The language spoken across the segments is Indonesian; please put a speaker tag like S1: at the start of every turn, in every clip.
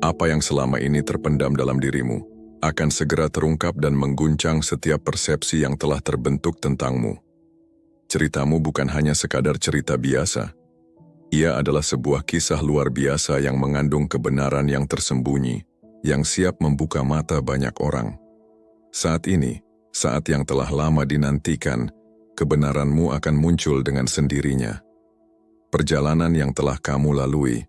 S1: Apa yang selama ini terpendam dalam dirimu akan segera terungkap dan mengguncang setiap persepsi yang telah terbentuk tentangmu. Ceritamu bukan hanya sekadar cerita biasa. Ia adalah sebuah kisah luar biasa yang mengandung kebenaran yang tersembunyi, yang siap membuka mata banyak orang. Saat ini, saat yang telah lama dinantikan, kebenaranmu akan muncul dengan sendirinya. Perjalanan yang telah kamu lalui,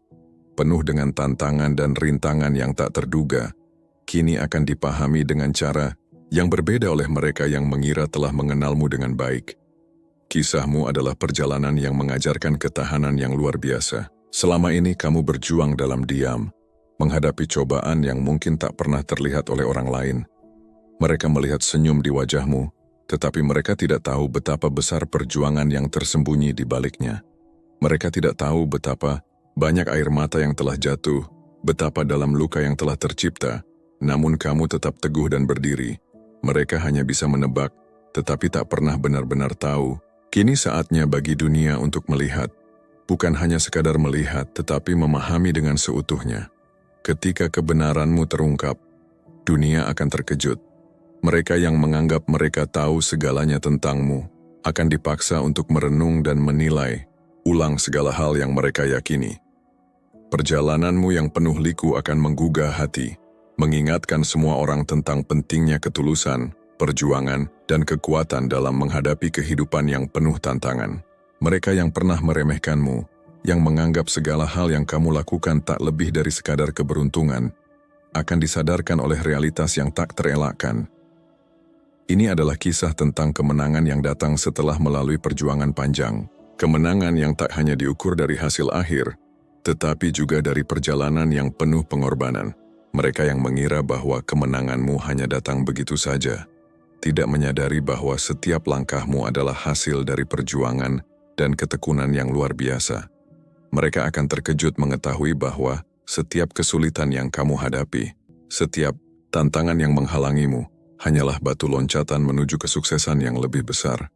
S1: penuh dengan tantangan dan rintangan yang tak terduga, kini akan dipahami dengan cara yang berbeda oleh mereka yang mengira telah mengenalmu dengan baik. Kisahmu adalah perjalanan yang mengajarkan ketahanan yang luar biasa. Selama ini kamu berjuang dalam diam, menghadapi cobaan yang mungkin tak pernah terlihat oleh orang lain. Mereka melihat senyum di wajahmu, tetapi mereka tidak tahu betapa besar perjuangan yang tersembunyi di baliknya. Mereka tidak tahu betapa banyak air mata yang telah jatuh, betapa dalam luka yang telah tercipta, namun kamu tetap teguh dan berdiri. Mereka hanya bisa menebak, tetapi tak pernah benar-benar tahu. Kini saatnya bagi dunia untuk melihat, bukan hanya sekadar melihat, tetapi memahami dengan seutuhnya. Ketika kebenaranmu terungkap, dunia akan terkejut. Mereka yang menganggap mereka tahu segalanya tentangmu, akan dipaksa untuk merenung dan menilai ulang segala hal yang mereka yakini. Perjalananmu yang penuh liku akan menggugah hati, mengingatkan semua orang tentang pentingnya ketulusan, perjuangan, dan kekuatan dalam menghadapi kehidupan yang penuh tantangan. Mereka yang pernah meremehkanmu, yang menganggap segala hal yang kamu lakukan tak lebih dari sekadar keberuntungan, akan disadarkan oleh realitas yang tak terelakkan. Ini adalah kisah tentang kemenangan yang datang setelah melalui perjuangan panjang. Kemenangan yang tak hanya diukur dari hasil akhir, tetapi juga dari perjalanan yang penuh pengorbanan. Mereka yang mengira bahwa kemenanganmu hanya datang begitu saja, tidak menyadari bahwa setiap langkahmu adalah hasil dari perjuangan dan ketekunan yang luar biasa. Mereka akan terkejut mengetahui bahwa setiap kesulitan yang kamu hadapi, setiap tantangan yang menghalangimu, hanyalah batu loncatan menuju kesuksesan yang lebih besar.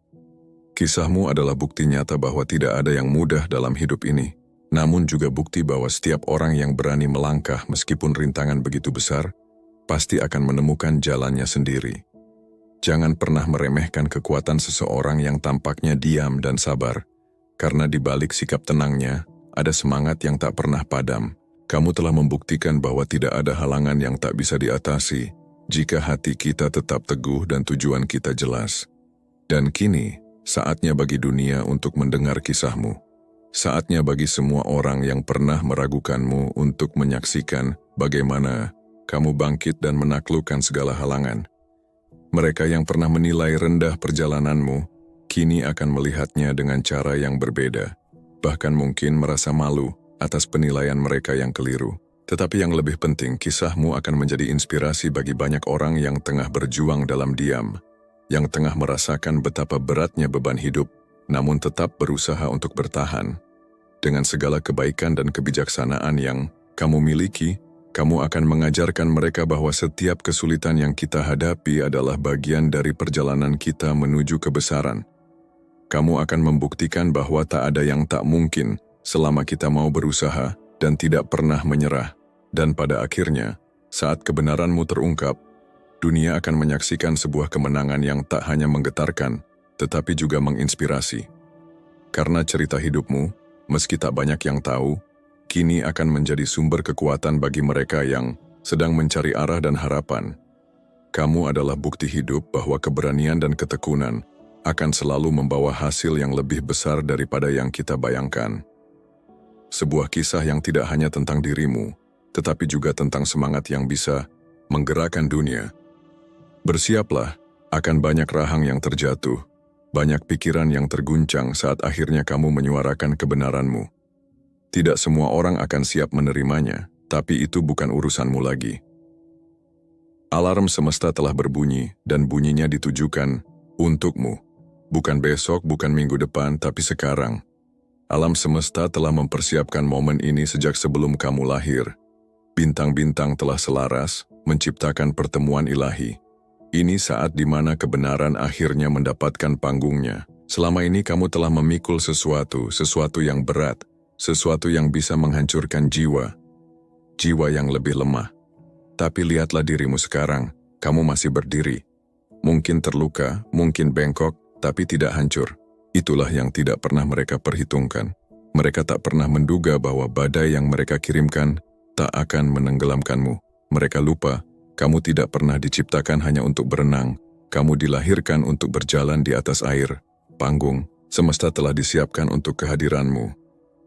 S1: Kisahmu adalah bukti nyata bahwa tidak ada yang mudah dalam hidup ini, namun juga bukti bahwa setiap orang yang berani melangkah meskipun rintangan begitu besar, pasti akan menemukan jalannya sendiri. Jangan pernah meremehkan kekuatan seseorang yang tampaknya diam dan sabar, karena di balik sikap tenangnya, ada semangat yang tak pernah padam. Kamu telah membuktikan bahwa tidak ada halangan yang tak bisa diatasi, jika hati kita tetap teguh dan tujuan kita jelas. Dan kini, saatnya bagi dunia untuk mendengar kisahmu. Saatnya bagi semua orang yang pernah meragukanmu untuk menyaksikan bagaimana kamu bangkit dan menaklukkan segala halangan. Mereka yang pernah menilai rendah perjalananmu, kini akan melihatnya dengan cara yang berbeda. Bahkan mungkin merasa malu atas penilaian mereka yang keliru. Tetapi yang lebih penting, kisahmu akan menjadi inspirasi bagi banyak orang yang tengah berjuang dalam diam, yang tengah merasakan betapa beratnya beban hidup, namun tetap berusaha untuk bertahan. Dengan segala kebaikan dan kebijaksanaan yang kamu miliki, kamu akan mengajarkan mereka bahwa setiap kesulitan yang kita hadapi adalah bagian dari perjalanan kita menuju kebesaran. Kamu akan membuktikan bahwa tak ada yang tak mungkin selama kita mau berusaha dan tidak pernah menyerah. Dan pada akhirnya, saat kebenaranmu terungkap, dunia akan menyaksikan sebuah kemenangan yang tak hanya menggetarkan, tetapi juga menginspirasi. Karena cerita hidupmu, meski tak banyak yang tahu, kini akan menjadi sumber kekuatan bagi mereka yang sedang mencari arah dan harapan. Kamu adalah bukti hidup bahwa keberanian dan ketekunan akan selalu membawa hasil yang lebih besar daripada yang kita bayangkan. Sebuah kisah yang tidak hanya tentang dirimu, tetapi juga tentang semangat yang bisa menggerakkan dunia. Bersiaplah, akan banyak rahang yang terjatuh, banyak pikiran yang terguncang saat akhirnya kamu menyuarakan kebenaranmu. Tidak semua orang akan siap menerimanya, tapi itu bukan urusanmu lagi. Alarm semesta telah berbunyi dan bunyinya ditujukan untukmu. Bukan besok, bukan minggu depan, tapi sekarang. Alam semesta telah mempersiapkan momen ini sejak sebelum kamu lahir. Bintang-bintang telah selaras, menciptakan pertemuan ilahi. Ini saat di mana kebenaran akhirnya mendapatkan panggungnya. Selama ini kamu telah memikul sesuatu yang berat, sesuatu yang bisa menghancurkan jiwa. jiwa yang lebih lemah. Tapi lihatlah dirimu sekarang, kamu masih berdiri. Mungkin terluka, mungkin bengkok, tapi tidak hancur. Itulah yang tidak pernah mereka perhitungkan. Mereka tak pernah menduga bahwa badai yang mereka kirimkan tak akan menenggelamkanmu. Mereka lupa, kamu tidak pernah diciptakan hanya untuk berenang. Kamu dilahirkan untuk berjalan di atas air. Panggung, semesta telah disiapkan untuk kehadiranmu.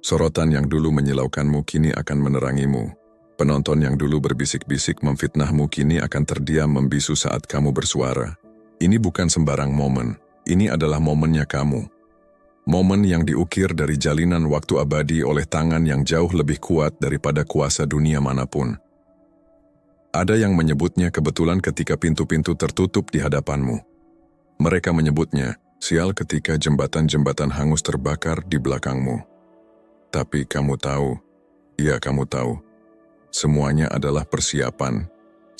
S1: Sorotan yang dulu menyilaukanmu kini akan menerangimu. Penonton yang dulu berbisik-bisik memfitnahmu kini akan terdiam membisu saat kamu bersuara. Ini bukan sembarang momen, ini adalah momennya kamu. Momen yang diukir dari jalinan waktu abadi oleh tangan yang jauh lebih kuat daripada kuasa dunia manapun. Ada yang menyebutnya kebetulan ketika pintu-pintu tertutup di hadapanmu. Mereka menyebutnya sial ketika jembatan-jembatan hangus terbakar di belakangmu. Tapi kamu tahu, ya kamu tahu, semuanya adalah persiapan.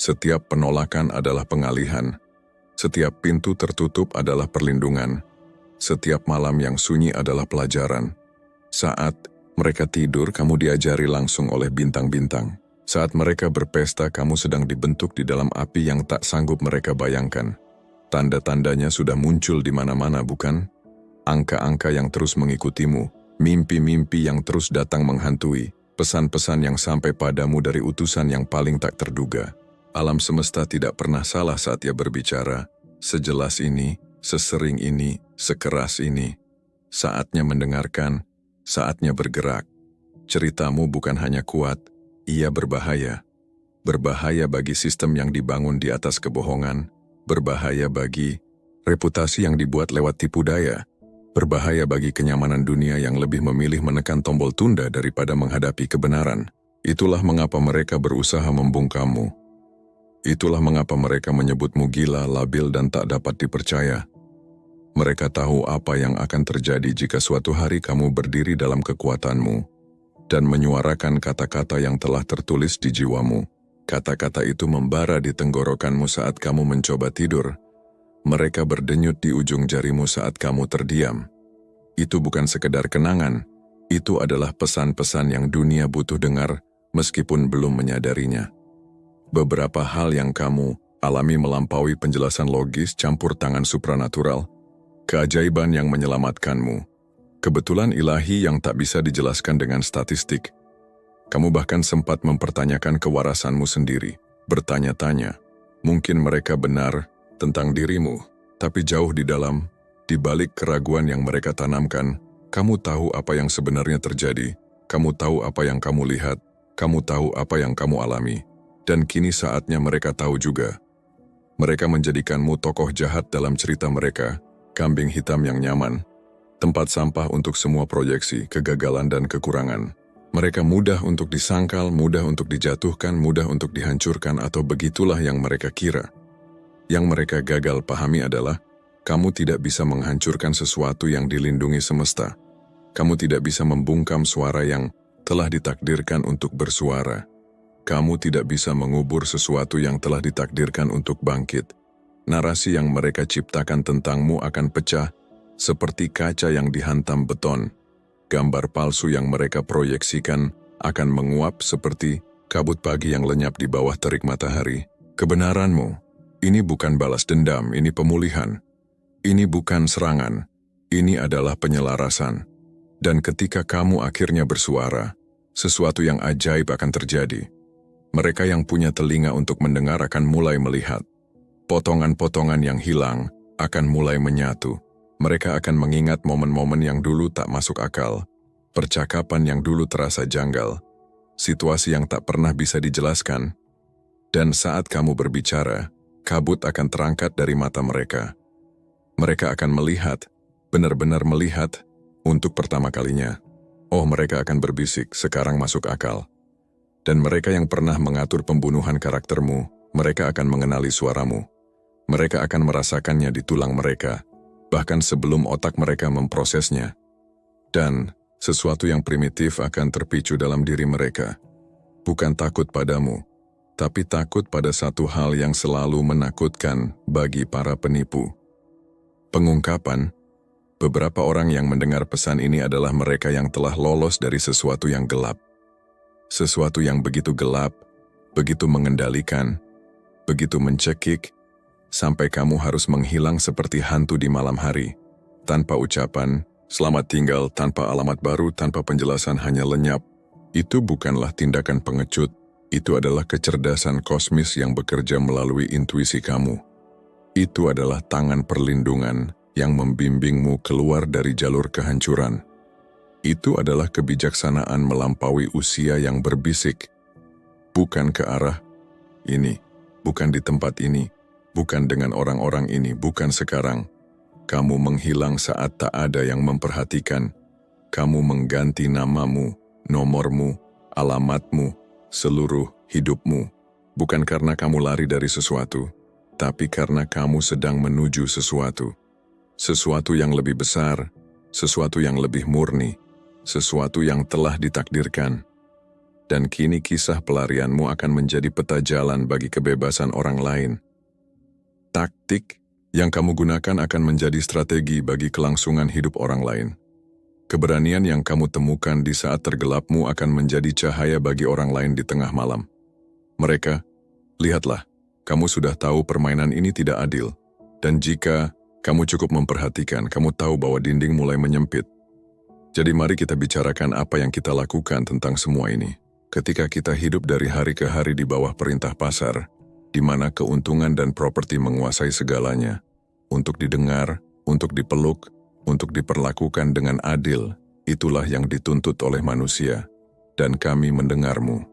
S1: Setiap penolakan adalah pengalihan. Setiap pintu tertutup adalah perlindungan. Setiap malam yang sunyi adalah pelajaran. Saat mereka tidur, kamu diajari langsung oleh bintang-bintang. Saat mereka berpesta, kamu sedang dibentuk di dalam api yang tak sanggup mereka bayangkan. Tanda-tandanya sudah muncul di mana-mana, bukan? Angka-angka yang terus mengikutimu, mimpi-mimpi yang terus datang menghantui, pesan-pesan yang sampai padamu dari utusan yang paling tak terduga. Alam semesta tidak pernah salah saat ia berbicara. Sejelas ini, sesering ini, sekeras ini. Saatnya mendengarkan, saatnya bergerak. Ceritamu bukan hanya kuat, ia berbahaya. Berbahaya bagi sistem yang dibangun di atas kebohongan, berbahaya bagi reputasi yang dibuat lewat tipu daya, berbahaya bagi kenyamanan dunia yang lebih memilih menekan tombol tunda daripada menghadapi kebenaran. Itulah mengapa mereka berusaha membungkammu. Itulah mengapa mereka menyebutmu gila, labil, dan tak dapat dipercaya. Mereka tahu apa yang akan terjadi jika suatu hari kamu berdiri dalam kekuatanmu dan menyuarakan kata-kata yang telah tertulis di jiwamu. Kata-kata itu membara di tenggorokanmu saat kamu mencoba tidur. Mereka berdenyut di ujung jarimu saat kamu terdiam. Itu bukan sekedar kenangan, itu adalah pesan-pesan yang dunia butuh dengar meskipun belum menyadarinya. Beberapa hal yang kamu alami melampaui penjelasan logis campur tangan supranatural, keajaiban yang menyelamatkanmu, kebetulan ilahi yang tak bisa dijelaskan dengan statistik. Kamu bahkan sempat mempertanyakan kewarasanmu sendiri, bertanya-tanya, mungkin mereka benar tentang dirimu, tapi jauh di dalam, di balik keraguan yang mereka tanamkan, kamu tahu apa yang sebenarnya terjadi, kamu tahu apa yang kamu lihat, kamu tahu apa yang kamu alami, dan kini saatnya mereka tahu juga. Mereka menjadikanmu tokoh jahat dalam cerita mereka, kambing hitam yang nyaman, tempat sampah untuk semua proyeksi, kegagalan dan kekurangan. Mereka mudah untuk disangkal, mudah untuk dijatuhkan, mudah untuk dihancurkan, atau begitulah yang mereka kira. Yang mereka gagal pahami adalah, kamu tidak bisa menghancurkan sesuatu yang dilindungi semesta. Kamu tidak bisa membungkam suara yang telah ditakdirkan untuk bersuara. Kamu tidak bisa mengubur sesuatu yang telah ditakdirkan untuk bangkit. Narasi yang mereka ciptakan tentangmu akan pecah, seperti kaca yang dihantam beton. Gambar palsu yang mereka proyeksikan akan menguap seperti kabut pagi yang lenyap di bawah terik matahari. Kebenaranmu, ini bukan balas dendam, ini pemulihan. Ini bukan serangan, ini adalah penyelarasan. Dan ketika kamu akhirnya bersuara, sesuatu yang ajaib akan terjadi. Mereka yang punya telinga untuk mendengar akan mulai melihat. Potongan-potongan yang hilang akan mulai menyatu. Mereka akan mengingat momen-momen yang dulu tak masuk akal, percakapan yang dulu terasa janggal, situasi yang tak pernah bisa dijelaskan. Dan saat kamu berbicara, kabut akan terangkat dari mata mereka. Mereka akan melihat, benar-benar melihat, untuk pertama kalinya. Oh, mereka akan berbisik, sekarang masuk akal. Dan mereka yang pernah mengatur pembunuhan karaktermu, mereka akan mengenali suaramu. Mereka akan merasakannya di tulang mereka, bahkan sebelum otak mereka memprosesnya. Dan sesuatu yang primitif akan terpicu dalam diri mereka. Bukan takut padamu, tapi takut pada satu hal yang selalu menakutkan bagi para penipu. Pengungkapan. Beberapa orang yang mendengar pesan ini adalah mereka yang telah lolos dari sesuatu yang gelap. Sesuatu yang begitu gelap, begitu mengendalikan, begitu mencekik, sampai kamu harus menghilang seperti hantu di malam hari. Tanpa ucapan, selamat tinggal, tanpa alamat baru, tanpa penjelasan, hanya lenyap. Itu bukanlah tindakan pengecut, itu adalah kecerdasan kosmis yang bekerja melalui intuisi kamu. Itu adalah tangan perlindungan yang membimbingmu keluar dari jalur kehancuran. Itu adalah kebijaksanaan melampaui usia yang berbisik. Bukan ke arah ini, bukan di tempat ini, bukan dengan orang-orang ini, bukan sekarang. Kamu menghilang saat tak ada yang memperhatikan. Kamu mengganti namamu, nomormu, alamatmu, seluruh hidupmu. Bukan karena kamu lari dari sesuatu, tapi karena kamu sedang menuju sesuatu. Sesuatu yang lebih besar, sesuatu yang lebih murni, sesuatu yang telah ditakdirkan. Dan kini kisah pelarianmu akan menjadi peta jalan bagi kebebasan orang lain. Taktik yang kamu gunakan akan menjadi strategi bagi kelangsungan hidup orang lain. Keberanian yang kamu temukan di saat tergelapmu akan menjadi cahaya bagi orang lain di tengah malam. Mereka, lihatlah, kamu sudah tahu permainan ini tidak adil. Dan jika kamu cukup memperhatikan, kamu tahu bahwa dinding mulai menyempit. Jadi mari kita bicarakan apa yang kita lakukan tentang semua ini. Ketika kita hidup dari hari ke hari di bawah perintah pasar, di mana keuntungan dan properti menguasai segalanya, untuk didengar, untuk dipeluk, untuk diperlakukan dengan adil, itulah yang dituntut oleh manusia, dan kami mendengarmu.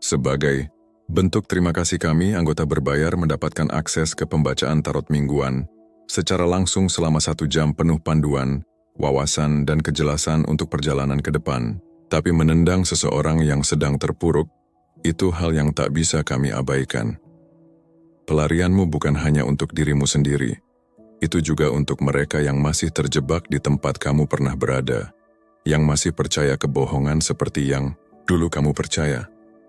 S1: Sebagai bentuk terima kasih kami, anggota berbayar mendapatkan akses ke pembacaan tarot mingguan, secara langsung selama 1 jam penuh panduan, wawasan dan kejelasan untuk perjalanan ke depan. Tapi menendang seseorang yang sedang terpuruk, itu hal yang tak bisa kami abaikan. Pelarianmu bukan hanya untuk dirimu sendiri, itu juga untuk mereka yang masih terjebak di tempat kamu pernah berada, yang masih percaya kebohongan seperti yang dulu kamu percaya,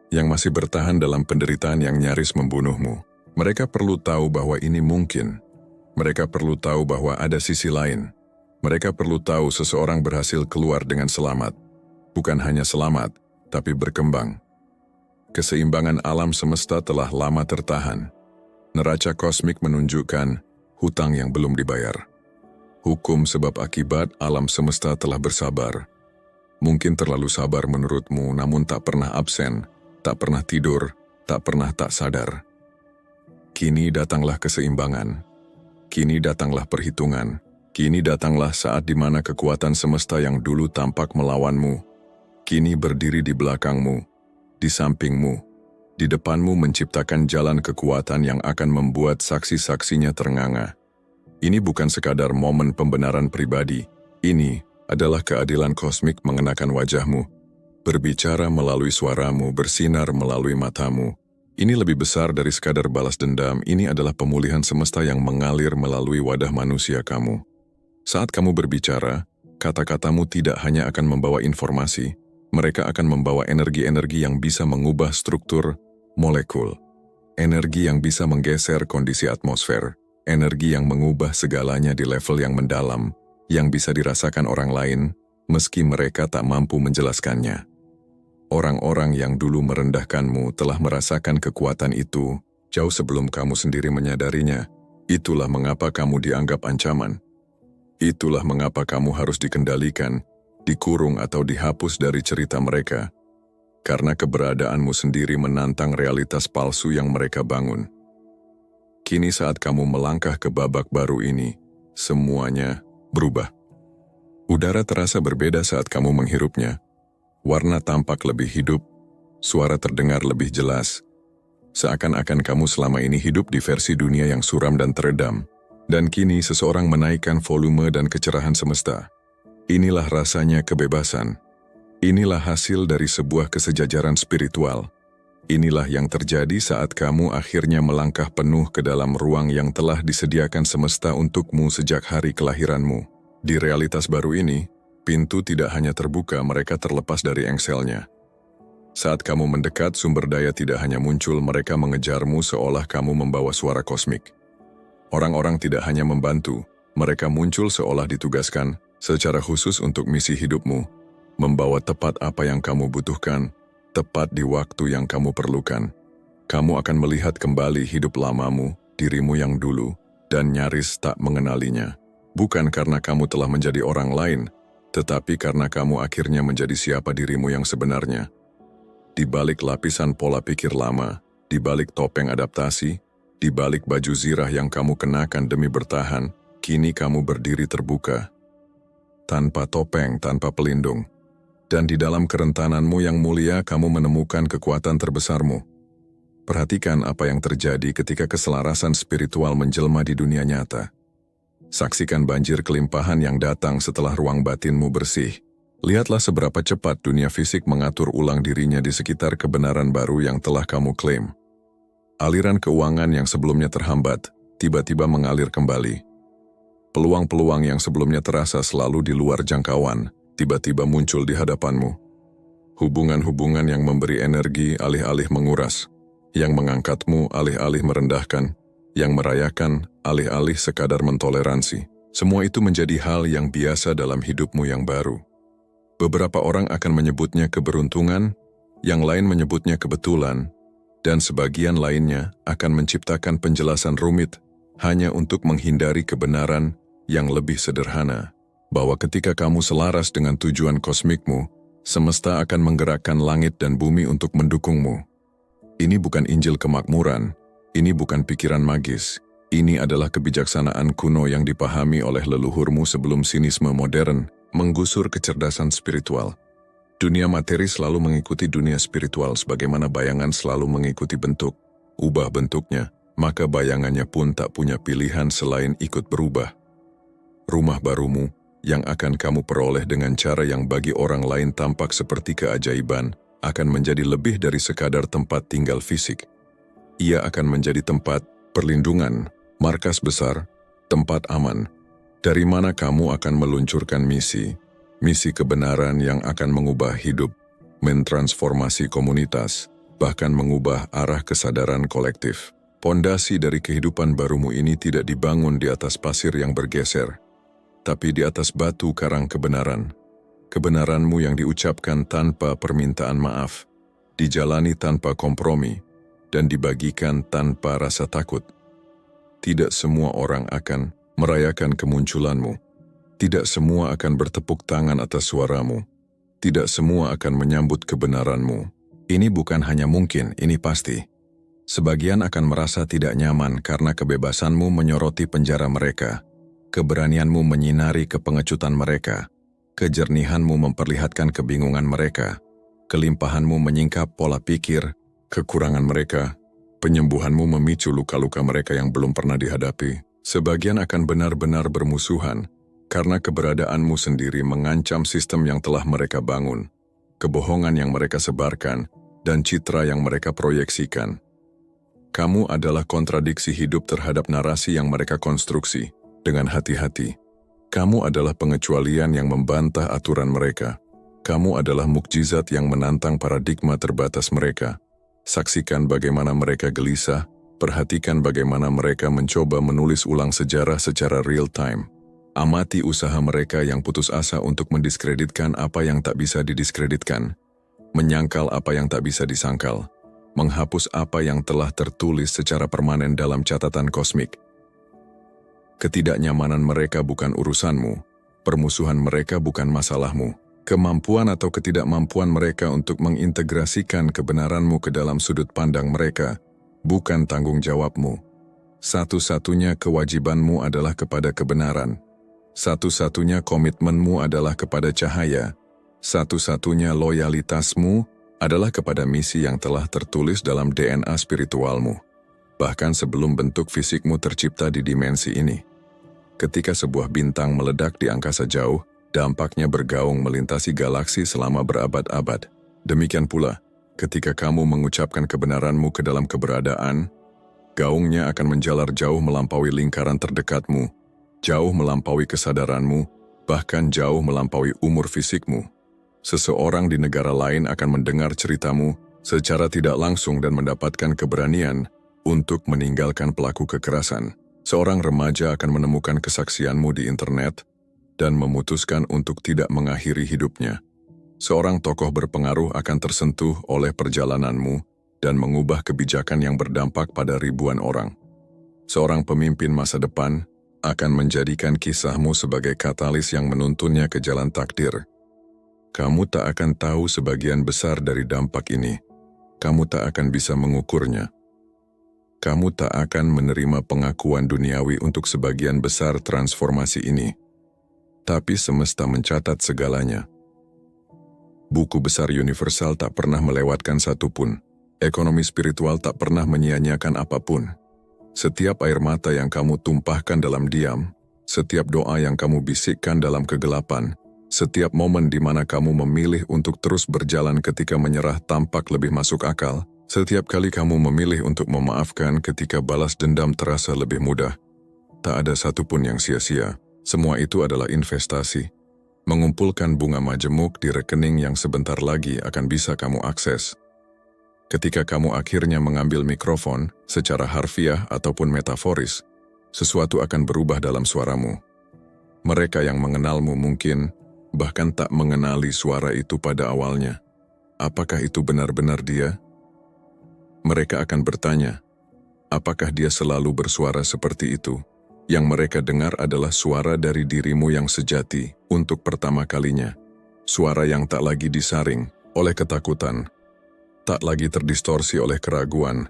S1: yang masih bertahan dalam penderitaan yang nyaris membunuhmu. Mereka perlu tahu bahwa ini mungkin. Mereka perlu tahu bahwa ada sisi lain. Mereka perlu tahu seseorang berhasil keluar dengan selamat. Bukan hanya selamat, tapi berkembang. Keseimbangan alam semesta telah lama tertahan. Neraca kosmik menunjukkan hutang yang belum dibayar. Hukum sebab akibat alam semesta telah bersabar. Mungkin terlalu sabar menurutmu, namun tak pernah absen, tak pernah tidur, tak pernah tak sadar. Kini datanglah keseimbangan. Kini datanglah perhitungan. Kini datanglah saat di mana kekuatan semesta yang dulu tampak melawanmu, kini berdiri di belakangmu, di sampingmu, di depanmu menciptakan jalan kekuatan yang akan membuat saksi-saksinya ternganga. Ini bukan sekadar momen pembenaran pribadi, ini adalah keadilan kosmik mengenakan wajahmu, berbicara melalui suaramu, bersinar melalui matamu. Ini lebih besar dari sekadar balas dendam, ini adalah pemulihan semesta yang mengalir melalui wadah manusia kamu. Saat kamu berbicara, kata-katamu tidak hanya akan membawa informasi, mereka akan membawa energi-energi yang bisa mengubah struktur molekul, energi yang bisa menggeser kondisi atmosfer, energi yang mengubah segalanya di level yang mendalam, yang bisa dirasakan orang lain, meski mereka tak mampu menjelaskannya. Orang-orang yang dulu merendahkanmu telah merasakan kekuatan itu jauh sebelum kamu sendiri menyadarinya. Itulah mengapa kamu dianggap ancaman. Itulah mengapa kamu harus dikendalikan, dikurung atau dihapus dari cerita mereka. Karena keberadaanmu sendiri menantang realitas palsu yang mereka bangun. Kini saat kamu melangkah ke babak baru ini, semuanya berubah. Udara terasa berbeda saat kamu menghirupnya. Warna tampak lebih hidup, suara terdengar lebih jelas. Seakan-akan kamu selama ini hidup di versi dunia yang suram dan teredam. Dan kini seseorang menaikkan volume dan kecerahan semesta. Inilah rasanya kebebasan. Inilah hasil dari sebuah kesejajaran spiritual. Inilah yang terjadi saat kamu akhirnya melangkah penuh ke dalam ruang yang telah disediakan semesta untukmu sejak hari kelahiranmu. Di realitas baru ini, pintu tidak hanya terbuka, mereka terlepas dari engselnya. Saat kamu mendekat, sumber daya tidak hanya muncul, mereka mengejarmu seolah kamu membawa suara kosmik. Orang-orang tidak hanya membantu, mereka muncul seolah ditugaskan secara khusus untuk misi hidupmu, membawa tepat apa yang kamu butuhkan, tepat di waktu yang kamu perlukan. Kamu akan melihat kembali hidup lamamu, dirimu yang dulu, dan nyaris tak mengenalinya. Bukan karena kamu telah menjadi orang lain, tetapi karena kamu akhirnya menjadi siapa dirimu yang sebenarnya. Di balik lapisan pola pikir lama, di balik topeng adaptasi, di balik baju zirah yang kamu kenakan demi bertahan, kini kamu berdiri terbuka. Tanpa topeng, tanpa pelindung. Dan di dalam kerentananmu yang mulia, kamu menemukan kekuatan terbesarmu. Perhatikan apa yang terjadi ketika keselarasan spiritual menjelma di dunia nyata. Saksikan banjir kelimpahan yang datang setelah ruang batinmu bersih. Lihatlah seberapa cepat dunia fisik mengatur ulang dirinya di sekitar kebenaran baru yang telah kamu klaim. Aliran keuangan yang sebelumnya terhambat, tiba-tiba mengalir kembali. Peluang-peluang yang sebelumnya terasa selalu di luar jangkauan, tiba-tiba muncul di hadapanmu. Hubungan-hubungan yang memberi energi alih-alih menguras, yang mengangkatmu alih-alih merendahkan, yang merayakan alih-alih sekadar mentoleransi. Semua itu menjadi hal yang biasa dalam hidupmu yang baru. Beberapa orang akan menyebutnya keberuntungan, yang lain menyebutnya kebetulan, dan sebagian lainnya akan menciptakan penjelasan rumit hanya untuk menghindari kebenaran yang lebih sederhana, bahwa ketika kamu selaras dengan tujuan kosmikmu, semesta akan menggerakkan langit dan bumi untuk mendukungmu. Ini bukan Injil kemakmuran, ini bukan pikiran magis, ini adalah kebijaksanaan kuno yang dipahami oleh leluhurmu sebelum sinisme modern menggusur kecerdasan spiritual. Dunia materi selalu mengikuti dunia spiritual sebagaimana bayangan selalu mengikuti bentuk. Ubah bentuknya, maka bayangannya pun tak punya pilihan selain ikut berubah. Rumah barumu yang akan kamu peroleh dengan cara yang bagi orang lain tampak seperti keajaiban akan menjadi lebih dari sekadar tempat tinggal fisik. Ia akan menjadi tempat perlindungan, markas besar, tempat aman, dari mana kamu akan meluncurkan misi kebenaran yang akan mengubah hidup, mentransformasi komunitas, bahkan mengubah arah kesadaran kolektif. Pondasi dari kehidupan barumu ini tidak dibangun di atas pasir yang bergeser, tapi di atas batu karang kebenaran. Kebenaranmu yang diucapkan tanpa permintaan maaf, dijalani tanpa kompromi, dan dibagikan tanpa rasa takut. Tidak semua orang akan merayakan kemunculanmu. Tidak semua akan bertepuk tangan atas suaramu. Tidak semua akan menyambut kebenaranmu. Ini bukan hanya mungkin, ini pasti. Sebagian akan merasa tidak nyaman karena kebebasanmu menyoroti penjara mereka. Keberanianmu menyinari kepengecutan mereka, kejernihanmu memperlihatkan kebingungan mereka, kelimpahanmu menyingkap pola pikir, kekurangan mereka, penyembuhanmu memicu luka-luka mereka yang belum pernah dihadapi. Sebagian akan benar-benar bermusuhan, karena keberadaanmu sendiri mengancam sistem yang telah mereka bangun, kebohongan yang mereka sebarkan, dan citra yang mereka proyeksikan. Kamu adalah kontradiksi hidup terhadap narasi yang mereka konstruksi. Dengan hati-hati, kamu adalah pengecualian yang membantah aturan mereka. Kamu adalah mukjizat yang menantang paradigma terbatas mereka. Saksikan bagaimana mereka gelisah, perhatikan bagaimana mereka mencoba menulis ulang sejarah secara real time. Amati usaha mereka yang putus asa untuk mendiskreditkan apa yang tak bisa didiskreditkan, menyangkal apa yang tak bisa disangkal, menghapus apa yang telah tertulis secara permanen dalam catatan kosmik. Ketidaknyamanan mereka bukan urusanmu, permusuhan mereka bukan masalahmu. Kemampuan atau ketidakmampuan mereka untuk mengintegrasikan kebenaranmu ke dalam sudut pandang mereka bukan tanggung jawabmu. Satu-satunya kewajibanmu adalah kepada kebenaran. Satu-satunya komitmenmu adalah kepada cahaya. Satu-satunya loyalitasmu adalah kepada misi yang telah tertulis dalam DNA spiritualmu, bahkan sebelum bentuk fisikmu tercipta di dimensi ini. Ketika sebuah bintang meledak di angkasa jauh, dampaknya bergaung melintasi galaksi selama berabad-abad. Demikian pula, ketika kamu mengucapkan kebenaranmu ke dalam keberadaan, gaungnya akan menjalar jauh melampaui lingkaran terdekatmu, jauh melampaui kesadaranmu, bahkan jauh melampaui umur fisikmu. Seseorang di negara lain akan mendengar ceritamu secara tidak langsung dan mendapatkan keberanian untuk meninggalkan pelaku kekerasan. Seorang remaja akan menemukan kesaksianmu di internet dan memutuskan untuk tidak mengakhiri hidupnya. Seorang tokoh berpengaruh akan tersentuh oleh perjalananmu dan mengubah kebijakan yang berdampak pada ribuan orang. Seorang pemimpin masa depan akan menjadikan kisahmu sebagai katalis yang menuntunnya ke jalan takdir. Kamu tak akan tahu sebagian besar dari dampak ini. Kamu tak akan bisa mengukurnya. Kamu tak akan menerima pengakuan duniawi untuk sebagian besar transformasi ini. Tapi semesta mencatat segalanya. Buku besar universal tak pernah melewatkan satupun. Ekonomi spiritual tak pernah menyia-nyiakan apapun. Setiap air mata yang kamu tumpahkan dalam diam, setiap doa yang kamu bisikkan dalam kegelapan, setiap momen di mana kamu memilih untuk terus berjalan ketika menyerah tampak lebih masuk akal, setiap kali kamu memilih untuk memaafkan ketika balas dendam terasa lebih mudah, tak ada satupun yang sia-sia. Semua itu adalah investasi. Mengumpulkan bunga majemuk di rekening yang sebentar lagi akan bisa kamu akses. Ketika kamu akhirnya mengambil mikrofon, secara harfiah ataupun metaforis, sesuatu akan berubah dalam suaramu. Mereka yang mengenalmu mungkin bahkan tak mengenali suara itu pada awalnya. Apakah itu benar-benar dia? Mereka akan bertanya, apakah dia selalu bersuara seperti itu? Yang mereka dengar adalah suara dari dirimu yang sejati untuk pertama kalinya. Suara yang tak lagi disaring oleh ketakutan, tak lagi terdistorsi oleh keraguan,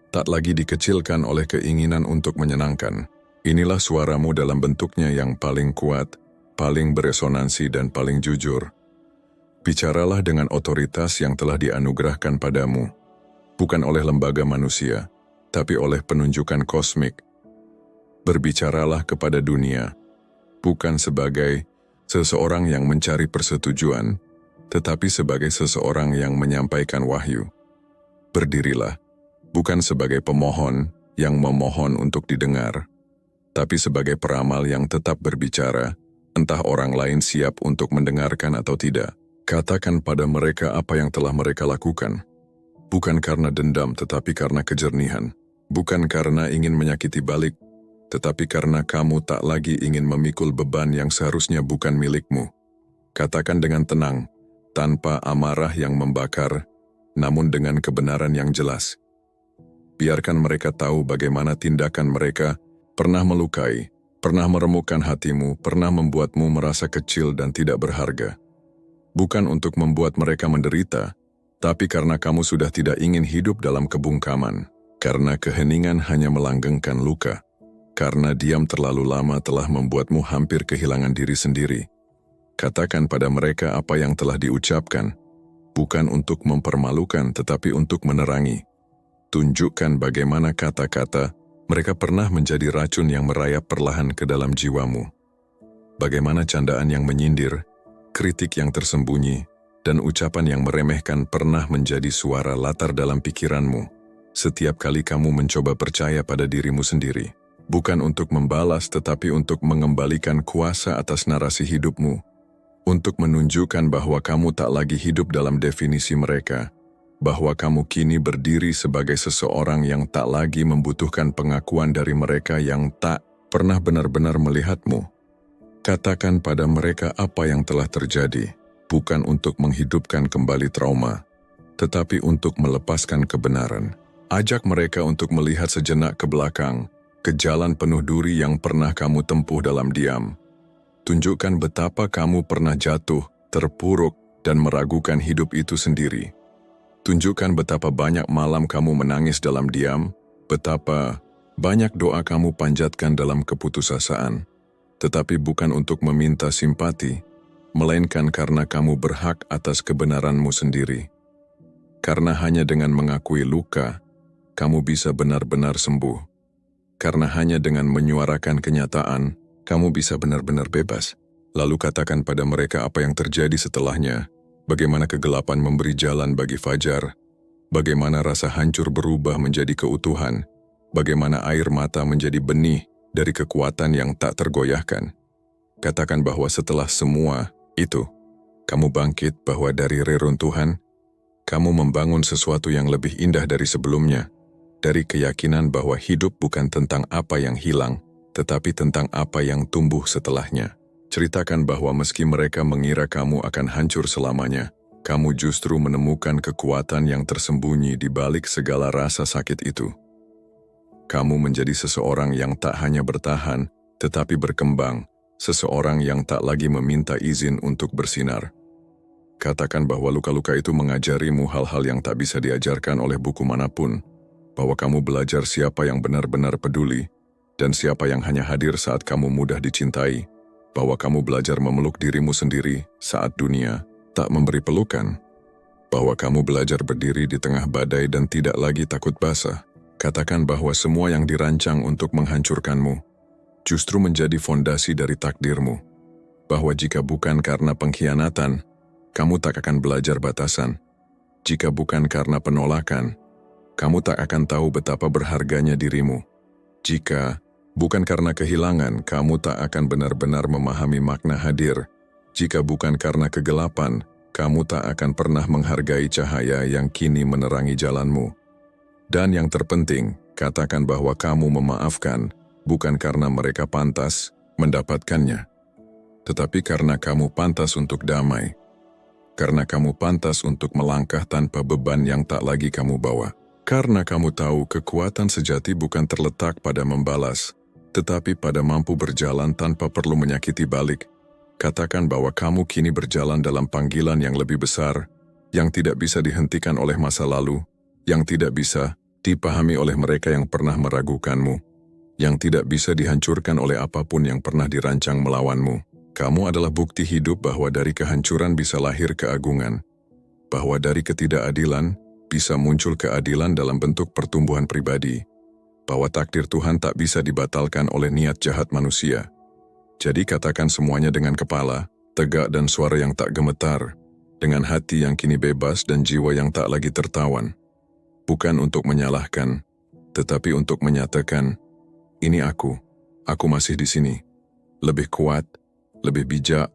S1: tak lagi dikecilkan oleh keinginan untuk menyenangkan. Inilah suaramu dalam bentuknya yang paling kuat, paling beresonansi dan paling jujur. Bicaralah dengan otoritas yang telah dianugerahkan padamu. Bukan oleh lembaga manusia, tapi oleh penunjukan kosmik. Berbicaralah kepada dunia, bukan sebagai seseorang yang mencari persetujuan, tetapi sebagai seseorang yang menyampaikan wahyu. Berdirilah, bukan sebagai pemohon yang memohon untuk didengar, tapi sebagai peramal yang tetap berbicara, entah orang lain siap untuk mendengarkan atau tidak. Katakan pada mereka apa yang telah mereka lakukan. Bukan karena dendam tetapi karena kejernihan. Bukan karena ingin menyakiti balik, tetapi karena kamu tak lagi ingin memikul beban yang seharusnya bukan milikmu. Katakan dengan tenang, tanpa amarah yang membakar, namun dengan kebenaran yang jelas. Biarkan mereka tahu bagaimana tindakan mereka pernah melukai, pernah meremukkan hatimu, pernah membuatmu merasa kecil dan tidak berharga. Bukan untuk membuat mereka menderita, tapi karena kamu sudah tidak ingin hidup dalam kebungkaman, karena keheningan hanya melanggengkan luka, karena diam terlalu lama telah membuatmu hampir kehilangan diri sendiri. Katakan pada mereka apa yang telah diucapkan, bukan untuk mempermalukan tetapi untuk menerangi. Tunjukkan bagaimana kata-kata mereka pernah menjadi racun yang merayap perlahan ke dalam jiwamu. Bagaimana candaan yang menyindir, kritik yang tersembunyi, dan ucapan yang meremehkan pernah menjadi suara latar dalam pikiranmu. Setiap kali kamu mencoba percaya pada dirimu sendiri, bukan untuk membalas tetapi untuk mengembalikan kuasa atas narasi hidupmu, untuk menunjukkan bahwa kamu tak lagi hidup dalam definisi mereka, bahwa kamu kini berdiri sebagai seseorang yang tak lagi membutuhkan pengakuan dari mereka yang tak pernah benar-benar melihatmu. Katakan pada mereka apa yang telah terjadi, bukan untuk menghidupkan kembali trauma, tetapi untuk melepaskan kebenaran. Ajak mereka untuk melihat sejenak ke belakang, ke jalan penuh duri yang pernah kamu tempuh dalam diam. Tunjukkan betapa kamu pernah jatuh, terpuruk, dan meragukan hidup itu sendiri. Tunjukkan betapa banyak malam kamu menangis dalam diam, betapa banyak doa kamu panjatkan dalam keputusasaan, tetapi bukan untuk meminta simpati, melainkan karena kamu berhak atas kebenaranmu sendiri. Karena hanya dengan mengakui luka, kamu bisa benar-benar sembuh. Karena hanya dengan menyuarakan kenyataan, kamu bisa benar-benar bebas. Lalu katakan pada mereka apa yang terjadi setelahnya, bagaimana kegelapan memberi jalan bagi fajar, bagaimana rasa hancur berubah menjadi keutuhan, bagaimana air mata menjadi benih dari kekuatan yang tak tergoyahkan. Katakan bahwa setelah semua itu, kamu bangkit, bahwa dari reruntuhan, kamu membangun sesuatu yang lebih indah dari sebelumnya, dari keyakinan bahwa hidup bukan tentang apa yang hilang, tetapi tentang apa yang tumbuh setelahnya. Ceritakan bahwa meski mereka mengira kamu akan hancur selamanya, kamu justru menemukan kekuatan yang tersembunyi di balik segala rasa sakit itu. Kamu menjadi seseorang yang tak hanya bertahan, tetapi berkembang, seseorang yang tak lagi meminta izin untuk bersinar. Katakan bahwa luka-luka itu mengajarimu hal-hal yang tak bisa diajarkan oleh buku manapun, bahwa kamu belajar siapa yang benar-benar peduli, dan siapa yang hanya hadir saat kamu mudah dicintai, bahwa kamu belajar memeluk dirimu sendiri saat dunia tak memberi pelukan, bahwa kamu belajar berdiri di tengah badai dan tidak lagi takut basah. Katakan bahwa semua yang dirancang untuk menghancurkanmu justru menjadi fondasi dari takdirmu, bahwa jika bukan karena pengkhianatan, kamu tak akan belajar batasan. Jika bukan karena penolakan, kamu tak akan tahu betapa berharganya dirimu. Jika bukan karena kehilangan, kamu tak akan benar-benar memahami makna hadir. Jika bukan karena kegelapan, kamu tak akan pernah menghargai cahaya yang kini menerangi jalanmu. Dan yang terpenting, katakan bahwa kamu memaafkan, bukan karena mereka pantas mendapatkannya, tetapi karena kamu pantas untuk damai. Karena kamu pantas untuk melangkah tanpa beban yang tak lagi kamu bawa. Karena kamu tahu kekuatan sejati bukan terletak pada membalas, tetapi pada mampu berjalan tanpa perlu menyakiti balik. Katakan bahwa kamu kini berjalan dalam panggilan yang lebih besar, yang tidak bisa dihentikan oleh masa lalu, yang tidak bisa dipahami oleh mereka yang pernah meragukanmu, yang tidak bisa dihancurkan oleh apapun yang pernah dirancang melawanmu. Kamu adalah bukti hidup bahwa dari kehancuran bisa lahir keagungan, bahwa dari ketidakadilan bisa muncul keadilan dalam bentuk pertumbuhan pribadi, bahwa takdir Tuhan tak bisa dibatalkan oleh niat jahat manusia. Jadi katakan semuanya dengan kepala tegak dan suara yang tak gemetar, dengan hati yang kini bebas dan jiwa yang tak lagi tertawan. Bukan untuk menyalahkan, tetapi untuk menyatakan, ini aku masih di sini, lebih kuat, lebih bijak,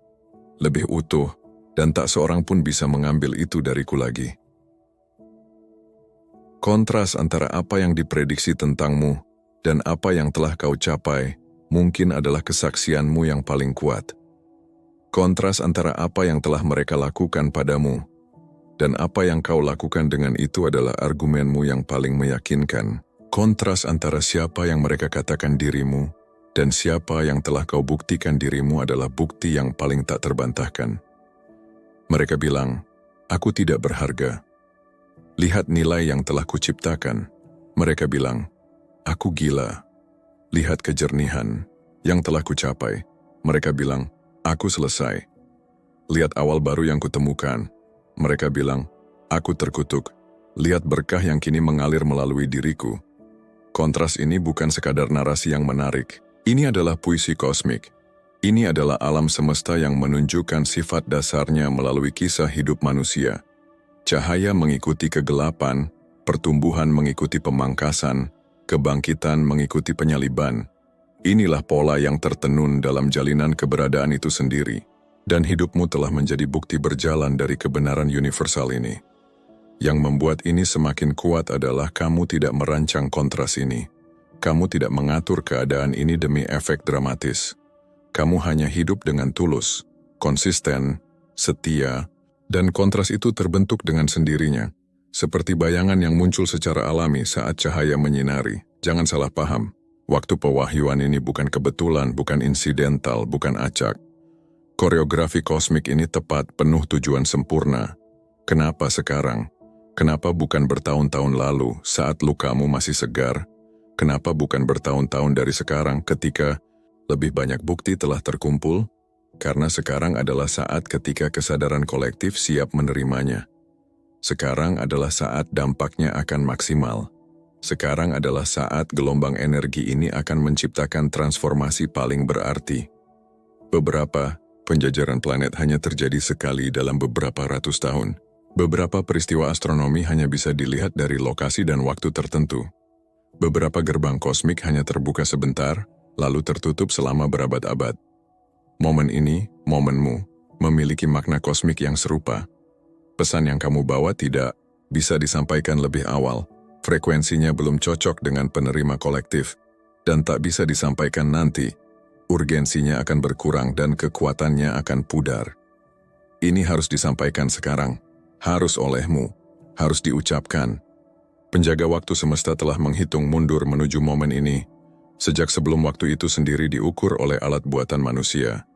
S1: lebih utuh, dan tak seorang pun bisa mengambil itu dariku lagi. Kontras antara apa yang diprediksi tentangmu dan apa yang telah kau capai mungkin adalah kesaksianmu yang paling kuat. Kontras antara apa yang telah mereka lakukan padamu dan apa yang kau lakukan dengan itu adalah argumenmu yang paling meyakinkan. Kontras antara siapa yang mereka katakan dirimu dan siapa yang telah kau buktikan dirimu adalah bukti yang paling tak terbantahkan. Mereka bilang, aku tidak berharga. Lihat nilai yang telah kuciptakan. Mereka bilang, aku gila. Lihat kejernihan yang telah kucapai. Mereka bilang, aku selesai. Lihat awal baru yang kutemukan. Mereka bilang, aku terkutuk. Lihat berkah yang kini mengalir melalui diriku. Kontras ini bukan sekadar narasi yang menarik. Ini adalah puisi kosmik. Ini adalah alam semesta yang menunjukkan sifat dasarnya melalui kisah hidup manusia. Cahaya mengikuti kegelapan, pertumbuhan mengikuti pemangkasan, kebangkitan mengikuti penyaliban. Inilah pola yang tertenun dalam jalinan keberadaan itu sendiri, dan hidupmu telah menjadi bukti berjalan dari kebenaran universal ini. Yang membuat ini semakin kuat adalah kamu tidak merancang kontras ini. Kamu tidak mengatur keadaan ini demi efek dramatis. Kamu hanya hidup dengan tulus, konsisten, setia, dan kontras itu terbentuk dengan sendirinya, seperti bayangan yang muncul secara alami saat cahaya menyinari. Jangan salah paham, waktu pewahyuan ini bukan kebetulan, bukan insidental, bukan acak. Koreografi kosmik ini tepat, penuh tujuan sempurna. Kenapa sekarang? Kenapa bukan bertahun-tahun lalu saat lukamu masih segar? Kenapa bukan bertahun-tahun dari sekarang ketika lebih banyak bukti telah terkumpul? Karena sekarang adalah saat ketika kesadaran kolektif siap menerimanya. Sekarang adalah saat dampaknya akan maksimal. Sekarang adalah saat gelombang energi ini akan menciptakan transformasi paling berarti. Beberapa penjajaran planet hanya terjadi sekali dalam beberapa ratus tahun. Beberapa peristiwa astronomi hanya bisa dilihat dari lokasi dan waktu tertentu. Beberapa gerbang kosmik hanya terbuka sebentar, lalu tertutup selama berabad-abad. Momen ini, momenmu, memiliki makna kosmik yang serupa. Pesan yang kamu bawa tidak bisa disampaikan lebih awal. Frekuensinya belum cocok dengan penerima kolektif, dan tak bisa disampaikan nanti. Urgensinya akan berkurang dan kekuatannya akan pudar. Ini harus disampaikan sekarang. harus olehmu, harus diucapkan. Penjaga waktu semesta telah menghitung mundur menuju momen ini, sejak sebelum waktu itu sendiri diukur oleh alat buatan manusia.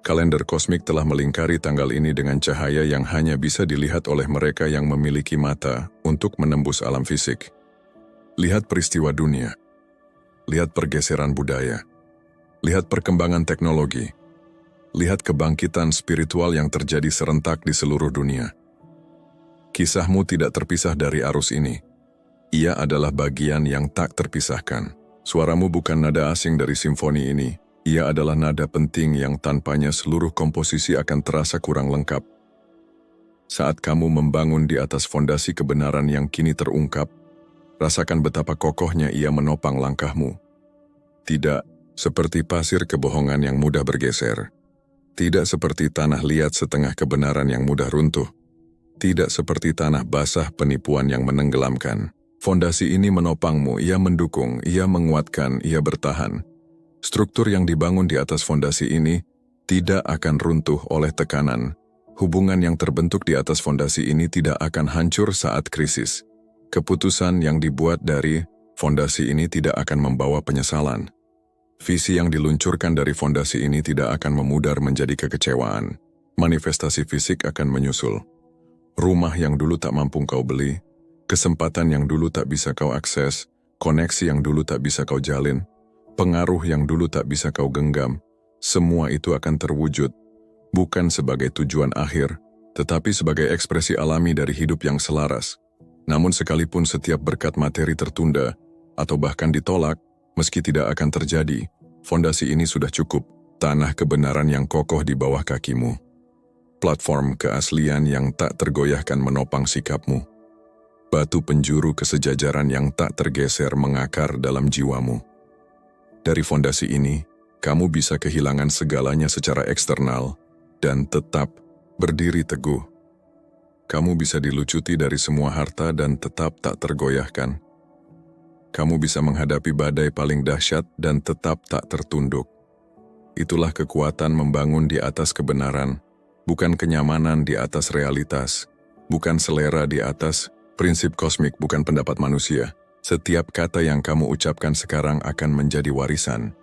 S1: Kalender kosmik telah melingkari tanggal ini dengan cahaya yang hanya bisa dilihat oleh mereka yang memiliki mata untuk menembus alam fisik. Lihat peristiwa dunia, lihat pergeseran budaya, lihat perkembangan teknologi, lihat kebangkitan spiritual yang terjadi serentak di seluruh dunia. Kisahmu tidak terpisah dari arus ini. Ia adalah bagian yang tak terpisahkan. Suaramu bukan nada asing dari simfoni ini. Ia adalah nada penting yang tanpanya seluruh komposisi akan terasa kurang lengkap. Saat kamu membangun di atas fondasi kebenaran yang kini terungkap, rasakan betapa kokohnya ia menopang langkahmu. Tidak seperti pasir kebohongan yang mudah bergeser. Tidak seperti tanah liat setengah kebenaran yang mudah runtuh. Tidak seperti tanah basah penipuan yang menenggelamkan. Fondasi ini menopangmu, ia mendukung, ia menguatkan, ia bertahan. Struktur yang dibangun di atas fondasi ini tidak akan runtuh oleh tekanan. Hubungan yang terbentuk di atas fondasi ini tidak akan hancur saat krisis. Keputusan yang dibuat dari fondasi ini tidak akan membawa penyesalan. Visi yang diluncurkan dari fondasi ini tidak akan memudar menjadi kekecewaan. Manifestasi fisik akan menyusul. Rumah yang dulu tak mampu kau beli, kesempatan yang dulu tak bisa kau akses, koneksi yang dulu tak bisa kau jalin, pengaruh yang dulu tak bisa kau genggam, semua itu akan terwujud, bukan sebagai tujuan akhir, tetapi sebagai ekspresi alami dari hidup yang selaras. Namun sekalipun setiap berkat materi tertunda, atau bahkan ditolak, meski tidak akan terjadi, fondasi ini sudah cukup, tanah kebenaran yang kokoh di bawah kakimu. Platform keaslian yang tak tergoyahkan menopang sikapmu. Batu penjuru kesejajaran yang tak tergeser mengakar dalam jiwamu. Dari fondasi ini, kamu bisa kehilangan segalanya secara eksternal dan tetap berdiri teguh. Kamu bisa dilucuti dari semua harta dan tetap tak tergoyahkan. Kamu bisa menghadapi badai paling dahsyat dan tetap tak tertunduk. Itulah kekuatan membangun di atas kebenaran. Bukan kenyamanan di atas realitas, bukan selera di atas prinsip kosmik, bukan pendapat manusia. Setiap kata yang kamu ucapkan sekarang akan menjadi warisan.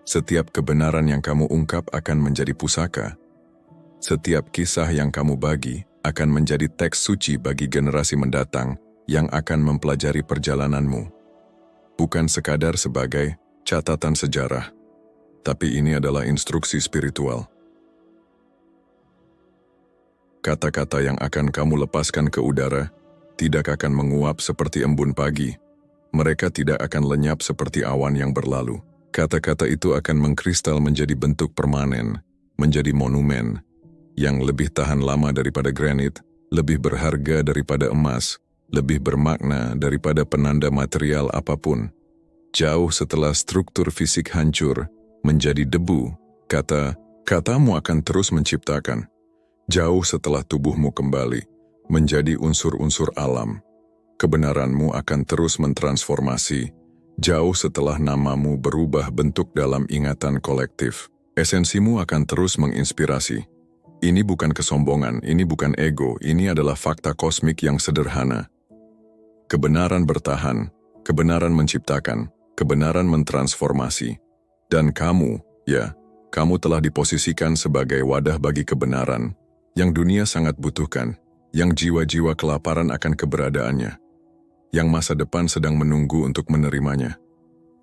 S1: Setiap kebenaran yang kamu ungkap akan menjadi pusaka. Setiap kisah yang kamu bagi akan menjadi teks suci bagi generasi mendatang yang akan mempelajari perjalananmu. Bukan sekadar sebagai catatan sejarah, tapi ini adalah instruksi spiritual. Kata-kata yang akan kamu lepaskan ke udara tidak akan menguap seperti embun pagi. Mereka tidak akan lenyap seperti awan yang berlalu. Kata-kata itu akan mengkristal menjadi bentuk permanen, menjadi monumen, yang lebih tahan lama daripada granit, lebih berharga daripada emas, lebih bermakna daripada penanda material apapun. Jauh setelah struktur fisik hancur, menjadi debu, katamu akan terus menciptakan. Jauh setelah tubuhmu kembali, menjadi unsur-unsur alam, kebenaranmu akan terus mentransformasi. Jauh setelah namamu berubah bentuk dalam ingatan kolektif, esensimu akan terus menginspirasi. Ini bukan kesombongan, ini bukan ego, ini adalah fakta kosmik yang sederhana. Kebenaran bertahan, kebenaran menciptakan, kebenaran mentransformasi. Dan kamu, kamu telah diposisikan sebagai wadah bagi kebenaran, yang dunia sangat butuhkan, yang jiwa-jiwa kelaparan akan keberadaannya, yang masa depan sedang menunggu untuk menerimanya.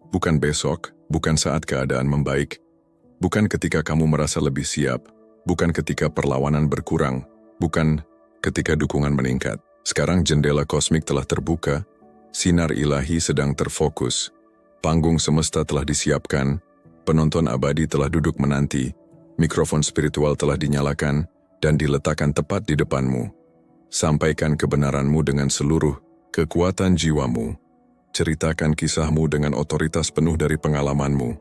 S1: Bukan besok, bukan saat keadaan membaik, bukan ketika kamu merasa lebih siap, bukan ketika perlawanan berkurang, bukan ketika dukungan meningkat. Sekarang jendela kosmik telah terbuka, sinar ilahi sedang terfokus, panggung semesta telah disiapkan, penonton abadi telah duduk menanti, mikrofon spiritual telah dinyalakan, dan diletakkan tepat di depanmu. Sampaikan kebenaranmu dengan seluruh kekuatan jiwamu. Ceritakan kisahmu dengan otoritas penuh dari pengalamanmu.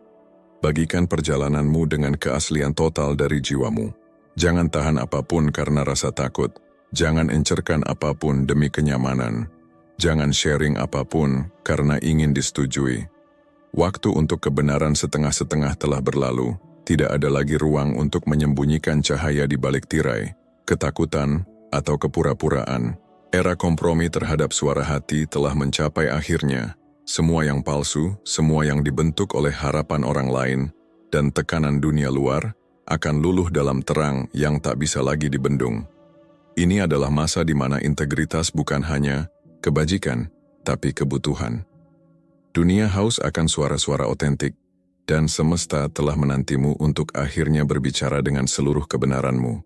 S1: Bagikan perjalananmu dengan keaslian total dari jiwamu. Jangan tahan apapun karena rasa takut. Jangan encerkan apapun demi kenyamanan. Jangan sharing apapun karena ingin disetujui. Waktu untuk kebenaran setengah-setengah telah berlalu. Tidak ada lagi ruang untuk menyembunyikan cahaya di balik tirai, ketakutan, atau kepura-puraan. Era kompromi terhadap suara hati telah mencapai akhirnya. Semua yang palsu, semua yang dibentuk oleh harapan orang lain, dan tekanan dunia luar, akan luluh dalam terang yang tak bisa lagi dibendung. Ini adalah masa di mana integritas bukan hanya kebajikan, tapi kebutuhan. Dunia haus akan suara-suara otentik, dan semesta telah menantimu untuk akhirnya berbicara dengan seluruh kebenaranmu.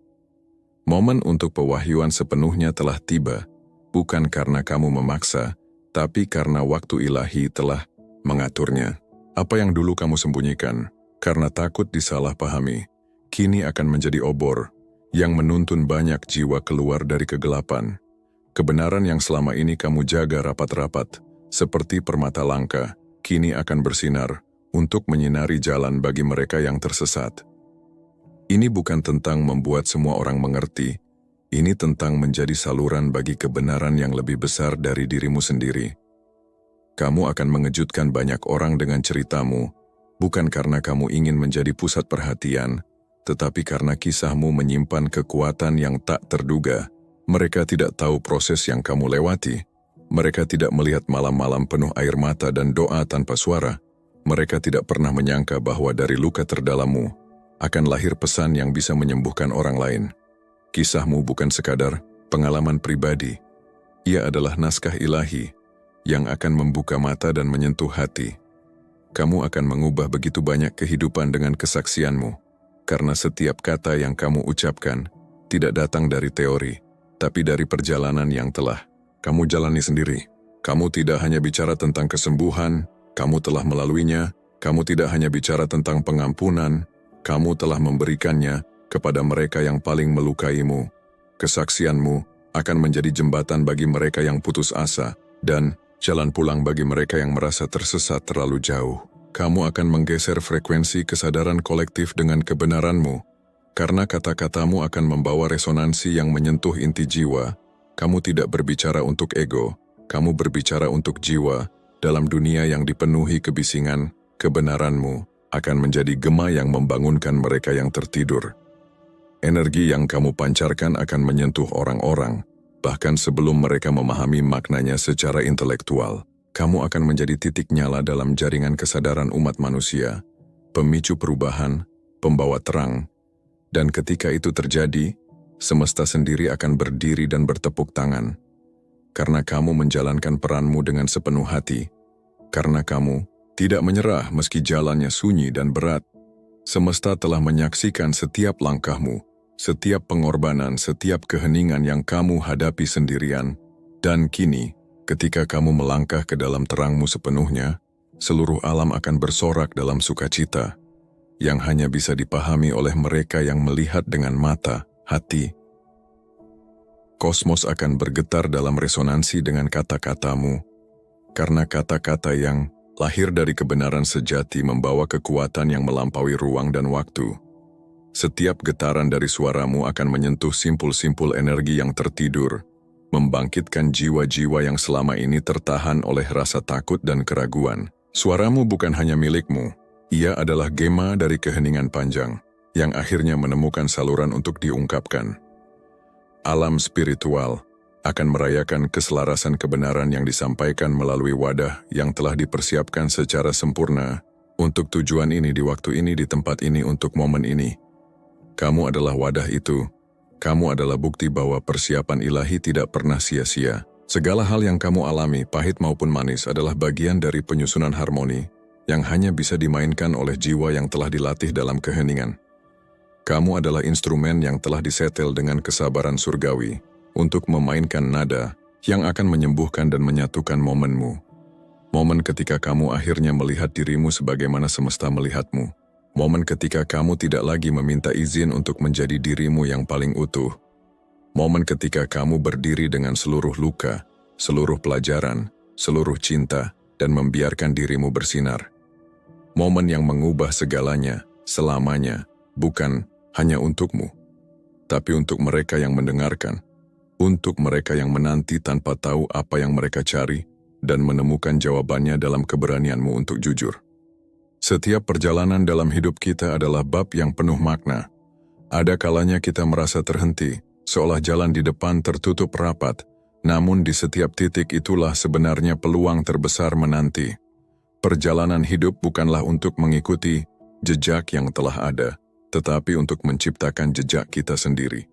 S1: Momen untuk pewahyuan sepenuhnya telah tiba, bukan karena kamu memaksa, tapi karena waktu ilahi telah mengaturnya. Apa yang dulu kamu sembunyikan, karena takut disalahpahami, kini akan menjadi obor yang menuntun banyak jiwa keluar dari kegelapan. Kebenaran yang selama ini kamu jaga rapat-rapat, seperti permata langka, kini akan bersinar untuk menyinari jalan bagi mereka yang tersesat. Ini bukan tentang membuat semua orang mengerti, ini tentang menjadi saluran bagi kebenaran yang lebih besar dari dirimu sendiri. Kamu akan mengejutkan banyak orang dengan ceritamu, bukan karena kamu ingin menjadi pusat perhatian, tetapi karena kisahmu menyimpan kekuatan yang tak terduga. Mereka tidak tahu proses yang kamu lewati. Mereka tidak melihat malam-malam penuh air mata dan doa tanpa suara. Mereka tidak pernah menyangka bahwa dari luka terdalammu akan lahir pesan yang bisa menyembuhkan orang lain. Kisahmu bukan sekadar pengalaman pribadi. Ia adalah naskah ilahi yang akan membuka mata dan menyentuh hati. Kamu akan mengubah begitu banyak kehidupan dengan kesaksianmu, karena setiap kata yang kamu ucapkan tidak datang dari teori, tapi dari perjalanan yang telah kamu jalani sendiri. Kamu tidak hanya bicara tentang kesembuhan, kamu telah melaluinya. Kamu tidak hanya bicara tentang pengampunan, kamu telah memberikannya kepada mereka yang paling melukaimu. Kesaksianmu akan menjadi jembatan bagi mereka yang putus asa, dan jalan pulang bagi mereka yang merasa tersesat terlalu jauh. Kamu akan menggeser frekuensi kesadaran kolektif dengan kebenaranmu, karena kata-katamu akan membawa resonansi yang menyentuh inti jiwa. Kamu tidak berbicara untuk ego, kamu berbicara untuk jiwa. Dalam dunia yang dipenuhi kebisingan, kebenaranmu akan menjadi gema yang membangunkan mereka yang tertidur. Energi yang kamu pancarkan akan menyentuh orang-orang, bahkan sebelum mereka memahami maknanya secara intelektual. Kamu akan menjadi titik nyala dalam jaringan kesadaran umat manusia, pemicu perubahan, pembawa terang, dan ketika itu terjadi, semesta sendiri akan berdiri dan bertepuk tangan. Karena kamu menjalankan peranmu dengan sepenuh hati, karena kamu tidak menyerah meski jalannya sunyi dan berat. Semesta telah menyaksikan setiap langkahmu, setiap pengorbanan, setiap keheningan yang kamu hadapi sendirian. Dan kini, ketika kamu melangkah ke dalam terangmu sepenuhnya, seluruh alam akan bersorak dalam sukacita, yang hanya bisa dipahami oleh mereka yang melihat dengan mata, hati. Kosmos akan bergetar dalam resonansi dengan kata-katamu, karena kata-kata yang lahir dari kebenaran sejati membawa kekuatan yang melampaui ruang dan waktu. Setiap getaran dari suaramu akan menyentuh simpul-simpul energi yang tertidur, membangkitkan jiwa-jiwa yang selama ini tertahan oleh rasa takut dan keraguan. Suaramu bukan hanya milikmu, ia adalah gema dari keheningan panjang, yang akhirnya menemukan saluran untuk diungkapkan. Alam spiritual akan merayakan keselarasan kebenaran yang disampaikan melalui wadah yang telah dipersiapkan secara sempurna untuk tujuan ini di waktu ini di tempat ini untuk momen ini. Kamu adalah wadah itu. Kamu adalah bukti bahwa persiapan ilahi tidak pernah sia-sia. Segala hal yang kamu alami, pahit maupun manis, adalah bagian dari penyusunan harmoni yang hanya bisa dimainkan oleh jiwa yang telah dilatih dalam keheningan. Kamu adalah instrumen yang telah disetel dengan kesabaran surgawi untuk memainkan nada yang akan menyembuhkan dan menyatukan momenmu. Momen ketika kamu akhirnya melihat dirimu sebagaimana semesta melihatmu. Momen ketika kamu tidak lagi meminta izin untuk menjadi dirimu yang paling utuh. Momen ketika kamu berdiri dengan seluruh luka, seluruh pelajaran, seluruh cinta, dan membiarkan dirimu bersinar. Momen yang mengubah segalanya, selamanya, bukan hanya untukmu, tapi untuk mereka yang mendengarkan. Untuk mereka yang menanti tanpa tahu apa yang mereka cari dan menemukan jawabannya dalam keberanianmu untuk jujur. Setiap perjalanan dalam hidup kita adalah bab yang penuh makna. Ada kalanya kita merasa terhenti, seolah jalan di depan tertutup rapat, namun di setiap titik itulah sebenarnya peluang terbesar menanti. Perjalanan hidup bukanlah untuk mengikuti jejak yang telah ada, tetapi untuk menciptakan jejak kita sendiri.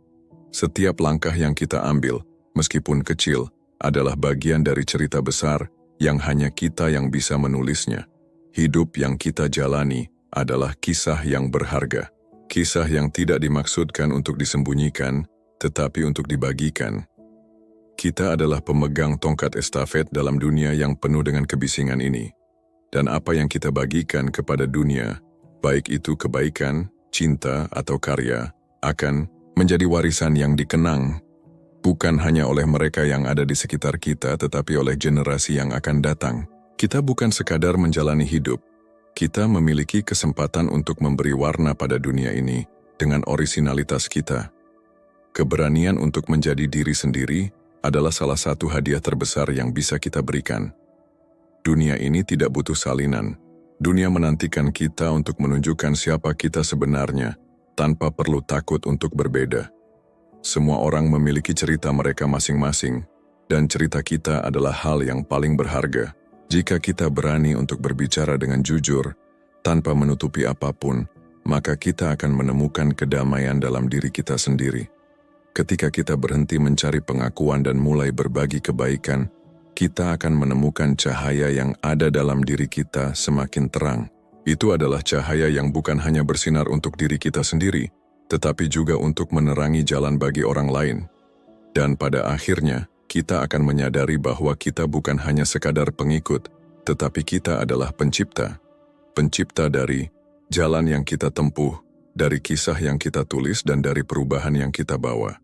S1: Setiap langkah yang kita ambil, meskipun kecil, adalah bagian dari cerita besar yang hanya kita yang bisa menulisnya. Hidup yang kita jalani adalah kisah yang berharga. Kisah yang tidak dimaksudkan untuk disembunyikan, tetapi untuk dibagikan. Kita adalah pemegang tongkat estafet dalam dunia yang penuh dengan kebisingan ini. Dan apa yang kita bagikan kepada dunia, baik itu kebaikan, cinta, atau karya, akan menjadi warisan yang dikenang, bukan hanya oleh mereka yang ada di sekitar kita, tetapi oleh generasi yang akan datang. Kita bukan sekadar menjalani hidup, kita memiliki kesempatan untuk memberi warna pada dunia ini dengan orisinalitas kita. Keberanian untuk menjadi diri sendiri adalah salah satu hadiah terbesar yang bisa kita berikan. Dunia ini tidak butuh salinan. Dunia menantikan kita untuk menunjukkan siapa kita sebenarnya, tanpa perlu takut untuk berbeda. Semua orang memiliki cerita mereka masing-masing, dan cerita kita adalah hal yang paling berharga. Jika kita berani untuk berbicara dengan jujur, tanpa menutupi apapun, maka kita akan menemukan kedamaian dalam diri kita sendiri. Ketika kita berhenti mencari pengakuan dan mulai berbagi kebaikan, kita akan menemukan cahaya yang ada dalam diri kita semakin terang. Itu adalah cahaya yang bukan hanya bersinar untuk diri kita sendiri, tetapi juga untuk menerangi jalan bagi orang lain. Dan pada akhirnya, kita akan menyadari bahwa kita bukan hanya sekadar pengikut, tetapi kita adalah pencipta. Pencipta dari jalan yang kita tempuh, dari kisah yang kita tulis, dan dari perubahan yang kita bawa.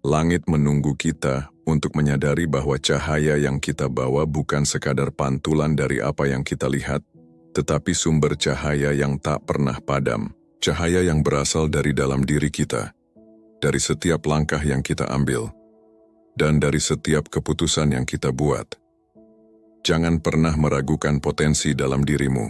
S1: Langit menunggu kita untuk menyadari bahwa cahaya yang kita bawa bukan sekadar pantulan dari apa yang kita lihat, tetapi sumber cahaya yang tak pernah padam. Cahaya yang berasal dari dalam diri kita, dari setiap langkah yang kita ambil, dan dari setiap keputusan yang kita buat. Jangan pernah meragukan potensi dalam dirimu.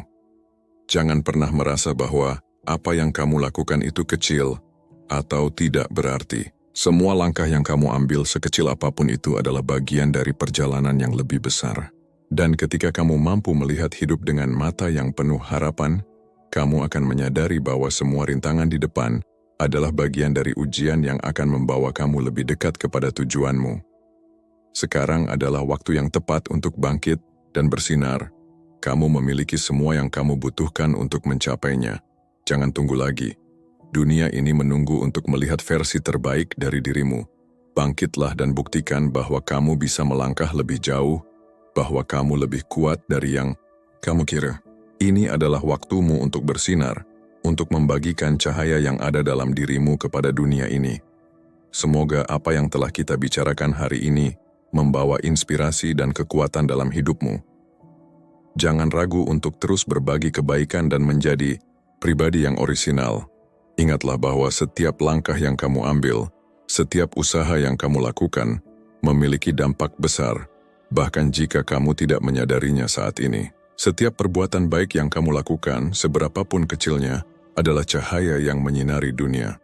S1: Jangan pernah merasa bahwa apa yang kamu lakukan itu kecil atau tidak berarti. Semua langkah yang kamu ambil, sekecil apapun itu, adalah bagian dari perjalanan yang lebih besar. Dan ketika kamu mampu melihat hidup dengan mata yang penuh harapan, kamu akan menyadari bahwa semua rintangan di depan adalah bagian dari ujian yang akan membawa kamu lebih dekat kepada tujuanmu. Sekarang adalah waktu yang tepat untuk bangkit dan bersinar. Kamu memiliki semua yang kamu butuhkan untuk mencapainya. Jangan tunggu lagi. Dunia ini menunggu untuk melihat versi terbaik dari dirimu. Bangkitlah dan buktikan bahwa kamu bisa melangkah lebih jauh, bahwa kamu lebih kuat dari yang kamu kira. Ini adalah waktumu untuk bersinar, untuk membagikan cahaya yang ada dalam dirimu kepada dunia ini. Semoga apa yang telah kita bicarakan hari ini membawa inspirasi dan kekuatan dalam hidupmu. Jangan ragu untuk terus berbagi kebaikan dan menjadi pribadi yang orisinal. Ingatlah bahwa setiap langkah yang kamu ambil, setiap usaha yang kamu lakukan, memiliki dampak besar, bahkan jika kamu tidak menyadarinya saat ini. Setiap perbuatan baik yang kamu lakukan, seberapapun kecilnya, adalah cahaya yang menyinari dunia.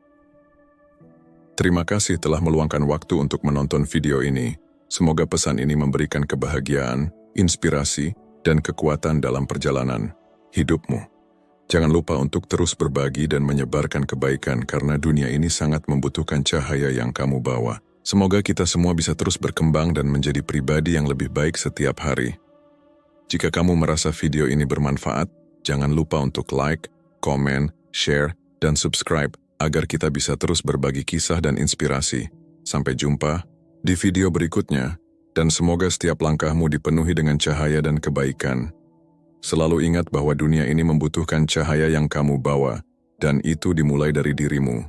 S1: Terima kasih telah meluangkan waktu untuk menonton video ini. Semoga pesan ini memberikan kebahagiaan, inspirasi, dan kekuatan dalam perjalanan hidupmu. Jangan lupa untuk terus berbagi dan menyebarkan kebaikan karena dunia ini sangat membutuhkan cahaya yang kamu bawa. Semoga kita semua bisa terus berkembang dan menjadi pribadi yang lebih baik setiap hari. Jika kamu merasa video ini bermanfaat, jangan lupa untuk like, komen, share, dan subscribe agar kita bisa terus berbagi kisah dan inspirasi. Sampai jumpa di video berikutnya, dan semoga setiap langkahmu dipenuhi dengan cahaya dan kebaikan. Selalu ingat bahwa dunia ini membutuhkan cahaya yang kamu bawa, dan itu dimulai dari dirimu.